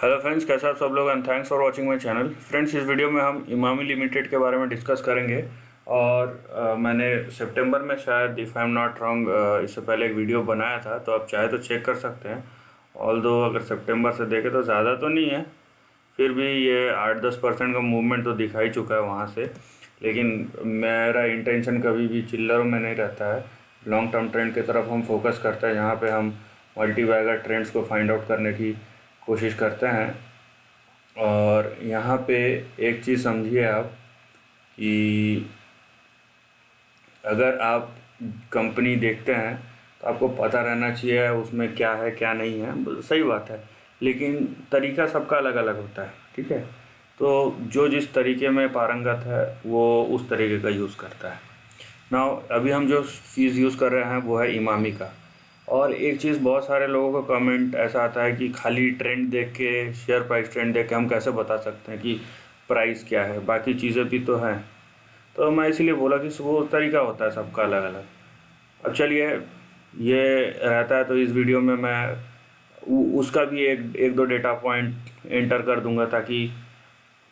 Hello friends, कैसे आप सब लोग and thanks for watching my channel. Friends, इस वीडियो में हम इमामी लिमिटेड के बारे में डिस्कस करेंगे। और मैंने सितंबर में शायद, if I am not wrong, इससे पहले एक वीडियो बनाया था, तो आप चाहे तो चेक कर सकते हैं। ऑल्दो अगर सितंबर से देखें तो ज़्यादा तो नहीं है, फिर भी ये 8-10% का मूवमेंट तो दिखा ही चुका है वहाँ से। लेकिन मेरा इंटेंशन कभी भी चिल्लरों में नहीं रहता है, लॉन्ग टर्म ट्रेंड की तरफ हम फोकस करते हैं, जहाँ पे हम मल्टी बैगर ट्रेंड्स को फाइंड आउट करने की कोशिश करते हैं। और यहाँ पे एक चीज़ समझिए आप कि अगर आप कंपनी देखते हैं तो आपको पता रहना चाहिए उसमें क्या है क्या नहीं है, सही बात है। लेकिन तरीका सबका अलग अलग होता है, ठीक है। तो जो जिस तरीके में पारंगत है वो उस तरीके का यूज़ करता है। नाउ अभी हम जो चीज़ यूज़ कर रहे हैं वो है इमामी का। और एक चीज़, बहुत सारे लोगों का कमेंट ऐसा आता है कि खाली ट्रेंड देख के, शेयर प्राइस ट्रेंड देख के हम कैसे बता सकते हैं कि प्राइस क्या है, बाकी चीज़ें भी तो हैं। तो मैं इसीलिए बोला कि वो तरीका होता है सबका अलग अलग। अब चलिए, ये रहता है तो इस वीडियो में मैं उसका भी एक एक दो डेटा पॉइंट एंटर कर दूंगा, ताकि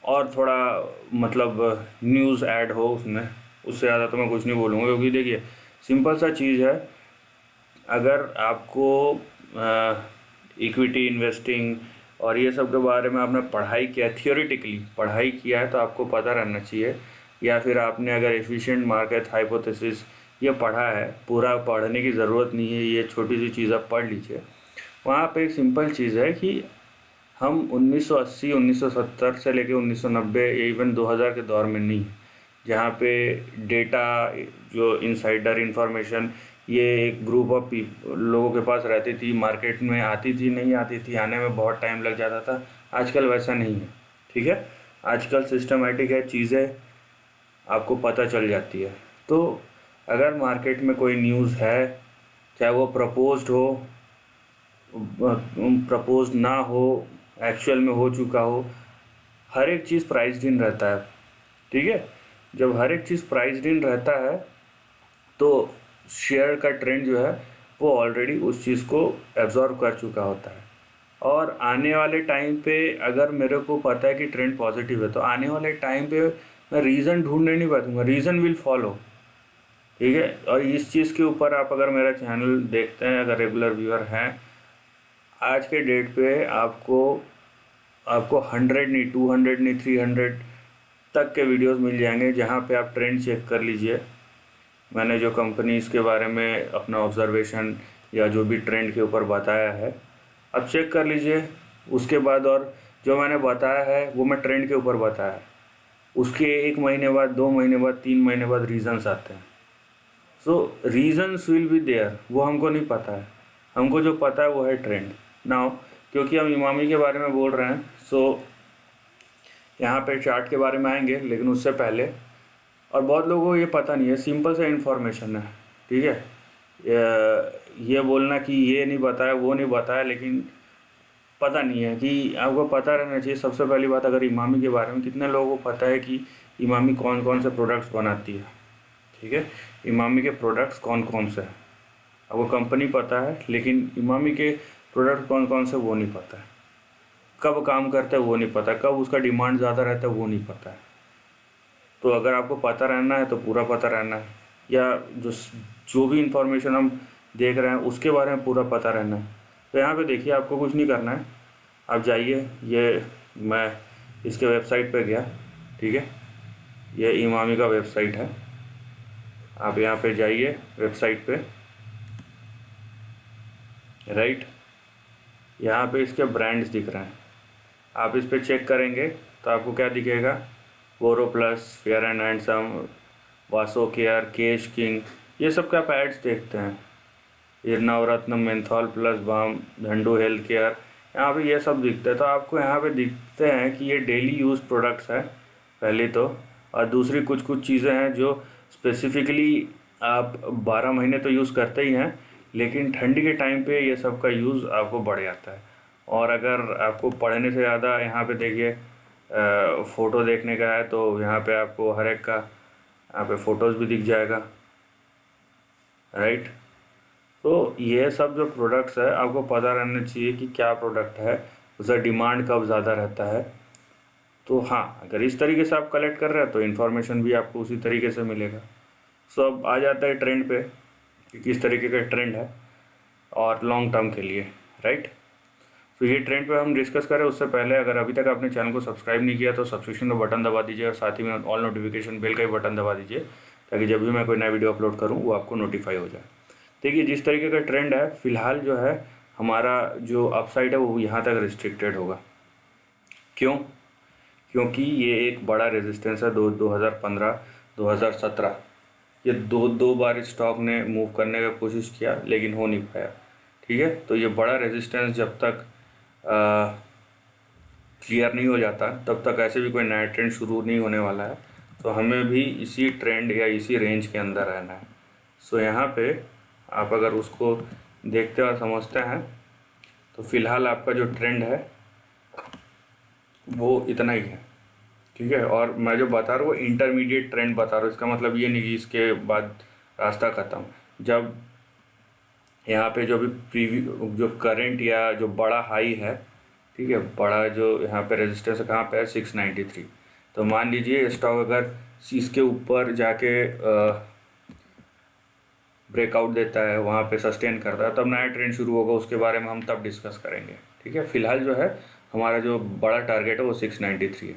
और थोड़ा मतलब न्यूज़ ऐड हो उसमें। उससे ज़्यादा तो मैं कुछ नहीं बोलूँगा, क्योंकि देखिए सिंपल सा चीज़ है। अगर आपको इक्विटी इन्वेस्टिंग और ये सब के बारे में आपने पढ़ाई किया है, थियोरेटिकली पढ़ाई किया है, तो आपको पता रहना चाहिए। या फिर आपने अगर एफिशिएंट मार्केट हाइपोथेसिस ये पढ़ा है, पूरा पढ़ने की ज़रूरत नहीं है, ये छोटी सी चीज़ आप पढ़ लीजिए। वहाँ पे एक सिंपल चीज़ है कि हम 1980 1970 से लेके 1990 इवन 2000 के दौर में नहीं, जहाँ पे डेटा, जो इनसाइडर इंफॉर्मेशन, ये एक ग्रुप ऑफ लोगों के पास रहती थी, मार्केट में आती थी, नहीं आती थी, आने में बहुत टाइम लग जाता था। आजकल वैसा नहीं है, ठीक है। आजकल सिस्टमेटिक है, चीज़ें आपको पता चल जाती है। तो अगर मार्केट में कोई न्यूज़ है, चाहे वो प्रपोज्ड हो, प्रपोज ना हो, एक्चुअल में हो चुका हो, हर एक चीज़ प्राइस्ड इन रहता है, ठीक है। जब हर एक चीज़ प्राइस्ड इन रहता है तो शेयर का ट्रेंड जो है वो ऑलरेडी उस चीज़ को एब्जॉर्व कर चुका होता है। और आने वाले टाइम पे अगर मेरे को पता है कि ट्रेंड पॉजिटिव है, तो आने वाले टाइम पे मैं रीज़न ढूंढने नहीं बैठूंगा, रीज़न विल फॉलो, ठीक है। और इस चीज़ के ऊपर आप अगर मेरा चैनल देखते हैं, अगर रेगुलर व्यूअर हैं, आज के डेट पे आपको आपको 100 नहीं, 200 नहीं, 300 तक के वीडियोस मिल जाएंगे, जहाँ पे आप ट्रेंड चेक कर लीजिए। मैंने जो कंपनीज़ के बारे में अपना ऑब्जर्वेशन या जो भी ट्रेंड के ऊपर बताया है, अब चेक कर लीजिए उसके बाद। और जो मैंने बताया है वो मैं ट्रेंड के ऊपर बताया है, उसके 1 महीने बाद, 2 महीने बाद, 3 महीने बाद रीजंस आते हैं। सो रीजंस विल बी देयर, वो हमको नहीं पता है। हमको जो पता है वो है ट्रेंड। नाउ क्योंकि हम इमामी के बारे में बोल रहे हैं, सो यहाँ पे चार्ट के बारे में आएंगे, लेकिन उससे पहले, और बहुत लोगों को ये पता नहीं है, सिंपल सा इन्फॉर्मेशन है, ठीक है। ये बोलना कि ये नहीं बताया, वो नहीं बताया, लेकिन पता नहीं है कि आपको पता रहना चाहिए। सबसे पहली बात, अगर इमामी के बारे में, कितने लोगों को पता है कि इमामी कौन कौन से प्रोडक्ट्स बनाती है, ठीक है। इमामी के प्रोडक्ट्स कौन कौन से हैं आपको कंपनी पता है, लेकिन इमामी के प्रोडक्ट कौन कौन से वो नहीं पता है। कब काम करता है वो नहीं पता, कब उसका डिमांड ज़्यादा रहता है वो नहीं पता है। तो अगर आपको पता रहना है तो पूरा पता रहना है, या जो जो भी इंफॉर्मेशन हम देख रहे हैं उसके बारे में पूरा पता रहना है। तो यहाँ पे देखिए, आपको कुछ नहीं करना है, आप जाइए, ये मैं इसके वेबसाइट पे गया, ठीक है। ये इमामी का वेबसाइट है, आप यहाँ पे जाइए वेबसाइट पे, राइट। यहाँ पे इसके ब्रांड्स दिख रहे हैं, आप इस पर चेक करेंगे तो आपको क्या दिखेगा, बोरोप्लस, फेयर एंड हैंडसम, वासो केयर, केश किंग, ये सब का आप एड्स देखते हैं। ये नवरत्न, मेंथॉल प्लस बाम, झंडू हेल्थ केयर, यहाँ पे ये सब दिखते हैं। तो आपको यहाँ पे दिखते हैं कि ये डेली यूज़ प्रोडक्ट्स हैं पहले तो, और दूसरी कुछ कुछ चीज़ें हैं जो स्पेसिफिकली आप 12 महीने तो यूज़ करते ही हैं, लेकिन ठंडी के टाइम पे ये सब का यूज़ आपको बढ़ जाता है। और अगर आपको पढ़ने से ज़्यादा यहाँ पे देखिए फ़ोटो देखने का है, तो यहाँ पे आपको हर एक का यहाँ पे फ़ोटोज़ भी दिख जाएगा, राइट। तो ये सब जो प्रोडक्ट्स है आपको पता रहना चाहिए कि क्या प्रोडक्ट है, उसका डिमांड कब ज़्यादा रहता है। तो हाँ, अगर इस तरीके से आप कलेक्ट कर रहे हैं तो इन्फॉर्मेशन भी आपको उसी तरीके से मिलेगा। सो अब आ जाता है ट्रेंड पे कि किस तरीके का ट्रेंड है और लॉन्ग टर्म के लिए, राइट। तो ये ट्रेंड पे हम डिस्कस करें उससे पहले अगर अभी तक आपने चैनल को सब्सक्राइब नहीं किया तो सब्सक्रिप्शन का बटन दबा दीजिए और साथ ही में ऑल नोटिफिकेशन बेल का भी बटन दबा दीजिए ताकि जब भी मैं कोई नया वीडियो अपलोड करूँ वो आपको नोटिफाई हो जाए। देखिए जिस तरीके का ट्रेंड है फिलहाल जो है हमारा जो अपसाइड है वो यहाँ तक रिस्ट्रिक्टेड होगा। क्यों? क्योंकि ये एक बड़ा रेजिस्टेंस है 2015 2017, ये दो बार स्टॉक ने मूव करने का कोशिश किया लेकिन हो नहीं पाया, ठीक है। तो ये बड़ा रेजिस्टेंस जब तक क्लियर नहीं हो जाता तब तक ऐसे भी कोई नया ट्रेंड शुरू नहीं होने वाला है। तो हमें भी इसी ट्रेंड या इसी रेंज के अंदर रहना है। सो यहाँ पे आप अगर उसको देखते और समझते हैं तो फिलहाल आपका जो ट्रेंड है वो इतना ही है, ठीक है। और मैं जो बता रहा हूँ वो इंटरमीडिएट ट्रेंड बता रहा हूँ, इसका मतलब ये नहीं कि इसके बाद रास्ता ख़त्म। जब यहाँ पे जो भी प्रीव्यू जो करंट या जो बड़ा हाई है, ठीक है, बड़ा जो यहाँ पे रेजिस्टेंस है कहाँ पे है 693। तो मान लीजिए स्टॉक अगर इसके ऊपर जाके ब्रेकआउट देता है, वहाँ पे सस्टेन करता है, तब नया ट्रेंड शुरू होगा, उसके बारे में हम तब डिस्कस करेंगे, ठीक है। फिलहाल जो है हमारा जो बड़ा टारगेट है वो 693 है।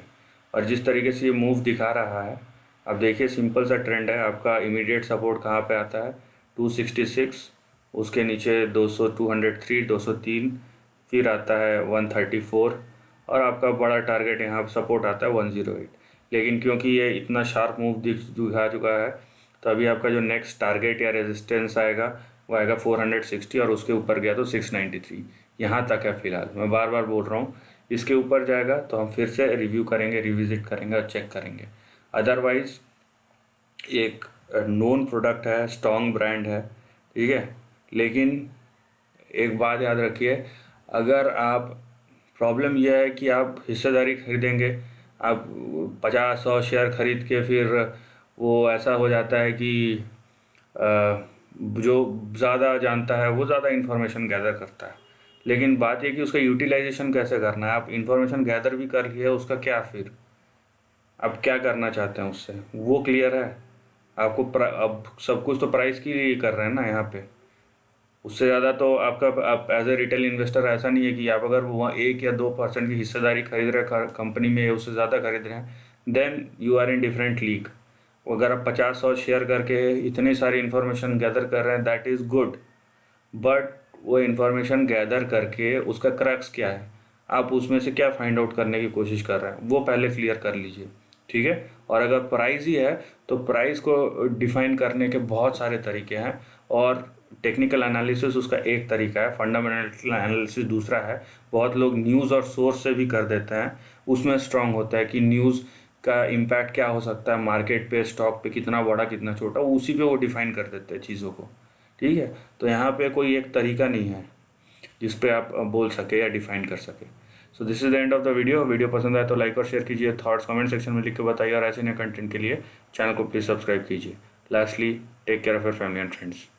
और जिस तरीके से ये मूव दिखा रहा है, अब देखिए सिंपल सा ट्रेंड है। आपका इमीडिएट सपोर्ट कहाँ पे आता है 266, उसके नीचे 200 203 203, फिर आता है 134 और आपका बड़ा टारगेट यहाँ सपोर्ट आता है 108। लेकिन क्योंकि ये इतना शार्प मूव दिखा चुका है तो अभी आपका जो नेक्स्ट टारगेट या रेजिस्टेंस आएगा वो आएगा 460 और उसके ऊपर गया तो 693। यहाँ तक है फिलहाल। मैं बार बार बोल रहा हूँ, इसके ऊपर जाएगा तो हम फिर से रिव्यू करेंगे, रिविजिट करेंगे और चेक करेंगे। अदरवाइज एक नोन प्रोडक्ट है, स्ट्रॉन्ग ब्रांड है, ठीक है। लेकिन एक बात याद रखिए, अगर आप प्रॉब्लम यह है कि आप हिस्सेदारी खरीदेंगे, आप 50-100 शेयर खरीद के फिर वो ऐसा हो जाता है कि जो ज़्यादा जानता है वो ज़्यादा इन्फॉर्मेशन गैदर करता है। लेकिन बात ये कि उसका यूटिलाइजेशन कैसे करना है। आप इन्फॉर्मेशन गैदर भी कर लिए, उसका क्या फिर आप क्या करना चाहते हैं उससे, वो क्लियर है आपको। अब सब कुछ तो प्राइस के लिए कर रहे हैं ना यहाँ पे। उससे ज़्यादा तो आपका आप एज ए रिटेल इन्वेस्टर ऐसा नहीं है कि आप अगर वहाँ 1 या 2% की हिस्सेदारी खरीद रहे हैं कंपनी में, उससे ज़्यादा खरीद रहे हैं, then you are in different league. अगर आप 50-100 शेयर करके इतनी सारी इन्फॉर्मेशन गैदर कर रहे हैं दैट इज़ गुड, बट वो इन्फॉर्मेशन गैदर करके उसका क्रक्स क्या है, आप उसमें से क्या फाइंड आउट करने की कोशिश कर रहे हैं, वो पहले क्लियर कर लीजिए, ठीक है। और अगर प्राइस ही है तो प्राइस को डिफाइन करने के बहुत सारे तरीके हैं और टेक्निकल एनालिसिस उसका एक तरीका है, फंडामेंटल एनालिसिस दूसरा है। बहुत लोग न्यूज़ और सोर्स से भी कर देते हैं, उसमें स्ट्रांग होता है कि न्यूज़ का इम्पैक्ट क्या हो सकता है मार्केट पे, स्टॉक पे, कितना बड़ा कितना छोटा, उसी पे वो डिफाइन कर देते हैं चीज़ों को, ठीक है। तो यहाँ पे कोई एक तरीका नहीं है जिस पे आप बोल सके या डिफाइन कर सके। So this is the end of the video पसंद आए तो लाइक और शेयर कीजिए, थॉट्स कमेंट सेक्शन में लिख के बताइए और ऐसे नए कंटेंट के लिए चैनल को प्लीज़ सब्सक्राइब कीजिए। Lastly take care of your family and friends.